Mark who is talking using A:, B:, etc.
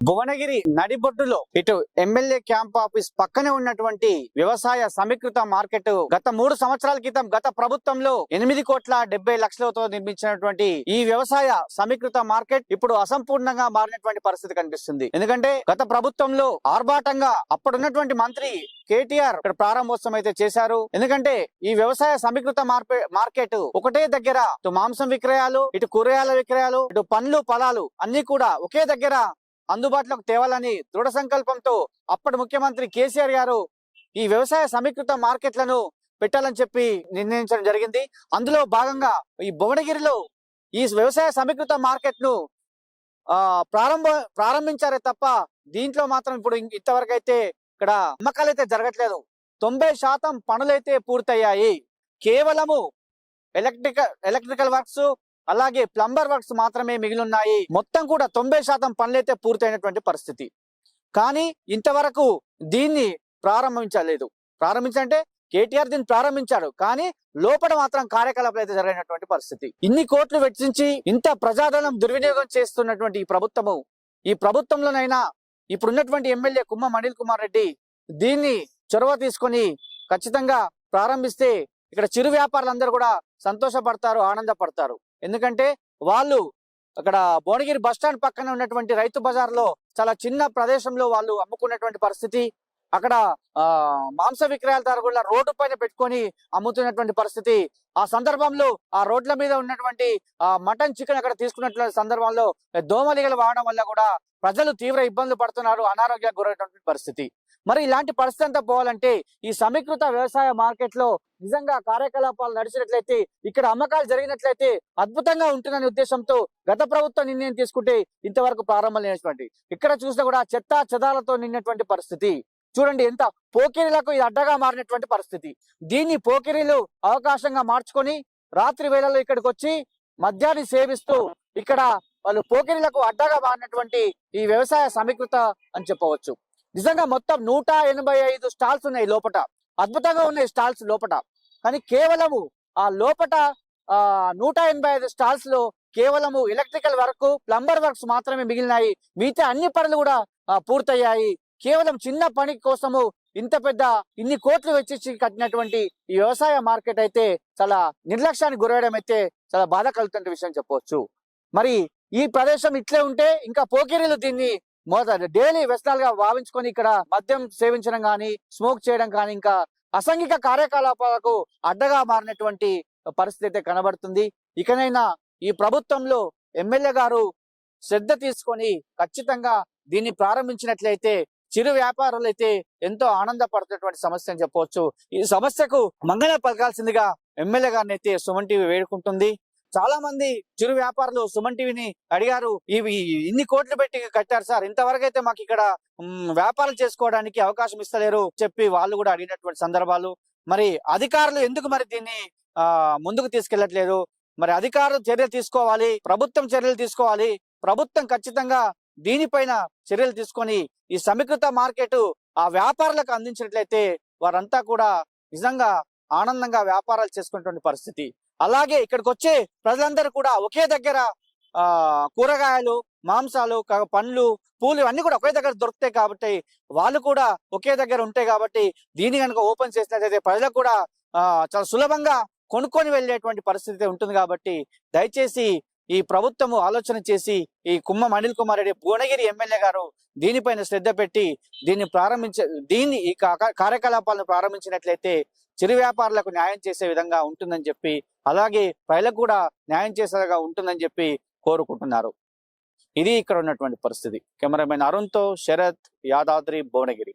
A: భువనగిరి నడిబొడ్డులో ఇటు MLA camp office పక్కనే ఉన్నటువంటి వ్యవసాయ సమీకృత మార్కెట్ గత 3 సంవత్సరాల క్రితం గత ప్రభుత్వంలో 8,70,00,000తో నిర్మించినటువంటి ఈ వ్యవసాయ సమీకృత మార్కెట్ ఇప్పుడు అసంపూర్ణంగా మారినటువంటి పరిస్థితి కనిపిస్తుంది. ఎందుకంటే గత ప్రభుత్వంలో ఆర్భాటంగా అప్పుడున్నటువంటి మంత్రి కేటీఆర్ ఇక్కడ ప్రారంభోత్సవం అయితే చేశారు. ఎందుకంటే ఈ వ్యవసాయ సమీకృత మార్కెట్ ఒకటే దగ్గర ఇటు మాంసం విక్రయాలు, ఇటు కూరగాయల విక్రయాలు, ఇటు పండ్లు ఫలాలు అన్ని కూడా ఒకే దగ్గర అందుబాటులోకి తేవాలని దృఢ సంకల్పంతో అప్పటి ముఖ్యమంత్రి కేసీఆర్ గారు ఈ వ్యవసాయ సమీకృత మార్కెట్లను పెట్టాలని చెప్పి నిర్ణయించడం జరిగింది. అందులో భాగంగా ఈ భువనగిరిలో ఈ వ్యవసాయ సమీకృత మార్కెట్ ను ప్రారంభించారే తప్ప దీంట్లో మాత్రం ఇప్పుడు ఇంతవరకు అయితే ఇక్కడ అమ్మకాలు అయితే జరగట్లేదు. 90% పనులైతే పూర్తయ్యాయి. కేవలము ఎలక్ట్రికల్ వర్క్స్ అలాగే ప్లంబర్ వర్క్స్ మాత్రమే మిగిలిన్నాయి. మొత్తం కూడా 90% పనులైతే పూర్తయినటువంటి పరిస్థితి. కానీ ఇంతవరకు దీన్ని ప్రారంభించలేదు. ప్రారంభించాలంటే కేటీఆర్ దీన్ని ప్రారంభించాడు, కానీ లోపల మాత్రం కార్యకలాపాలు అయితే జరిగినటువంటి పరిస్థితి. ఇన్ని కోట్లు వెచ్చించి ఇంత ప్రజాధనం దుర్వినియోగం చేస్తున్నటువంటి ఈ ప్రభుత్వంలోనైనా ఇప్పుడున్నటువంటి ఎమ్మెల్యే కుమ్మం అనిల్ కుమార్ రెడ్డి దీన్ని చొరవ తీసుకొని ఖచ్చితంగా ప్రారంభిస్తే ఇక్కడ చిరు వ్యాపారులందరూ కూడా సంతోషపడతారు, ఆనందపడతారు. ఎందుకంటే వాళ్ళు అక్కడ భువనగిరి బస్టాండ్ పక్కన ఉన్నటువంటి రైతు బజార్ లో చాలా చిన్న ప్రదేశంలో వాళ్ళు అమ్ముకున్నటువంటి పరిస్థితి. అక్కడ మాంస విక్రయాలదారు కూడా రోడ్డు పైన పెట్టుకొని అమ్ముతున్నటువంటి పరిస్థితి. ఆ సందర్భంలో ఆ రోడ్ల మీద ఉన్నటువంటి మటన్ చికెన్ అక్కడ తీసుకున్నటువంటి సందర్భంలో దోమలిగలు వాడడం వల్ల కూడా ప్రజలు తీవ్ర ఇబ్బందులు పడుతున్నారు, అనారోగ్యానికి గురైనటువంటి పరిస్థితి. మరి ఇలాంటి పరిస్థితి అంతా పోవాలంటే ఈ సమీకృత వ్యవసాయ మార్కెట్ లో నిజంగా కార్యకలాపాలు నడిచినట్లయితే, ఇక్కడ అమ్మకాలు జరిగినట్లయితే అద్భుతంగా ఉంటుందనే ఉద్దేశంతో గత ప్రభుత్వం నిర్ణయం తీసుకుంటే ఇంతవరకు ప్రారంభం లేనటువంటి ఇక్కడ చూసినా కూడా చెత్తా చెదాలతో నిన్నటువంటి పరిస్థితి. చూడండి, ఎంత పోకిరీలకు ఇది అడ్డగా మారినటువంటి పరిస్థితి. దీన్ని పోకిరీలు అవకాశంగా మార్చుకొని రాత్రి వేళల్లో ఇక్కడికి వచ్చి మద్యాన్ని సేవిస్తూ ఇక్కడ వాళ్ళు పోకిరీలకు అడ్డగా మారినటువంటి ఈ వ్యవసాయ సమీకృత అని చెప్పవచ్చు. నిజంగా మొత్తం 185 స్టాల్స్ ఉన్నాయి లోపట. అద్భుతంగా ఉన్నాయి స్టాల్స్ లోపట. కానీ కేవలము ఆ లోపట 185 స్టాల్స్ లో కేవలము ఎలక్ట్రికల్ వర్క్, ప్లంబర్ వర్క్స్ మాత్రమే మిగిలినాయి. మిగతా అన్ని పనులు కూడా పూర్తయ్యాయి. కేవలం చిన్న పని కోసము ఇన్ని కోట్లు వెచ్చించి కట్టినటువంటి ఈ వ్యవసాయ మార్కెట్ అయితే చాలా నిర్లక్ష్యానికి గురవడం అయితే చాలా బాధ కలుగుతున్న విషయం చెప్పవచ్చు. మరి ఈ ప్రదేశం ఇట్లే ఉంటే ఇంకా పోకిరీలు దీన్ని డైలీ వ్యసనాలుగా భావించుకొని ఇక్కడ మద్యం సేవించడం కానీ, స్మోక్ చేయడం కానీ, ఇంకా అసాంఘిక కార్యకలాపాలకు అడ్డగా మారినటువంటి పరిస్థితి అయితే కనబడుతుంది. ఇకనైనా ఈ ప్రభుత్వంలో ఎమ్మెల్యే గారు శ్రద్ధ తీసుకొని ఖచ్చితంగా దీన్ని ప్రారంభించినట్లయితే చిరు వ్యాపారులు అయితే ఎంతో ఆనందపడుతున్నటువంటి సమస్య అని చెప్పవచ్చు. ఈ సమస్యకు మంగళ పలకాల్సిందిగా ఎమ్మెల్యే గారిని అయితే సుమన్ టీవీ వేడుకుంటుంది. చాలా మంది చిరు వ్యాపారులు సుమన్ టీవీని అడిగారు, ఇవి ఇన్ని కోట్లు పెట్టి కట్టారు సార్, ఇంతవరకు అయితే మాకు ఇక్కడ వ్యాపారం చేసుకోవడానికి అవకాశం ఇస్తలేరు చెప్పి వాళ్ళు కూడా అడిగినటువంటి సందర్భాలు. మరి అధికారులు ఎందుకు మరి దీన్ని ముందుకు తీసుకెళ్లట్లేదు? మరి అధికారులు చర్యలు తీసుకోవాలి, ప్రభుత్వం చర్యలు తీసుకోవాలి. ప్రభుత్వం ఖచ్చితంగా దీనిపైన చర్యలు తీసుకొని ఈ సమీకృత మార్కెట్ ఆ వ్యాపారులకు అందించినట్లయితే వారంతా కూడా నిజంగా ఆనందంగా వ్యాపారాలు చేసుకునేటువంటి పరిస్థితి. అలాగే ఇక్కడికి వచ్చే ప్రజలందరూ కూడా ఒకే దగ్గర కూరగాయలు, మాంసాలు, పండ్లు, పూలు అన్ని కూడా ఒకే దగ్గర దొరుకుతాయి కాబట్టి వాళ్ళు కూడా ఒకే దగ్గర ఉంటాయి కాబట్టి దీన్ని కనుక ఓపెన్ చేసినట్లయితే ప్రజలకు కూడా చాలా సులభంగా కొనుక్కొని వెళ్ళేటువంటి పరిస్థితి ఉంటుంది. కాబట్టి దయచేసి ఈ ప్రభుత్వము ఆలోచన చేసి ఈ కుమ్మం అనిల్ కుమార్ రెడ్డి భువనగిరి ఎమ్మెల్యే గారు దీనిపైన శ్రద్ధ పెట్టి దీన్ని ఈ కార్యకలాపాలను ప్రారంభించినట్లయితే చిరు వ్యాపారులకు న్యాయం చేసే విధంగా ఉంటుందని చెప్పి, అలాగే ప్రజలకు కూడా న్యాయం చేసేలాగా ఉంటుందని చెప్పి కోరుకుంటున్నారు. ఇది ఇక్కడ ఉన్నటువంటి పరిస్థితి. కెమెరామెన్ అరుణ్తో శరత్, యాదాద్రి, భువనగిరి.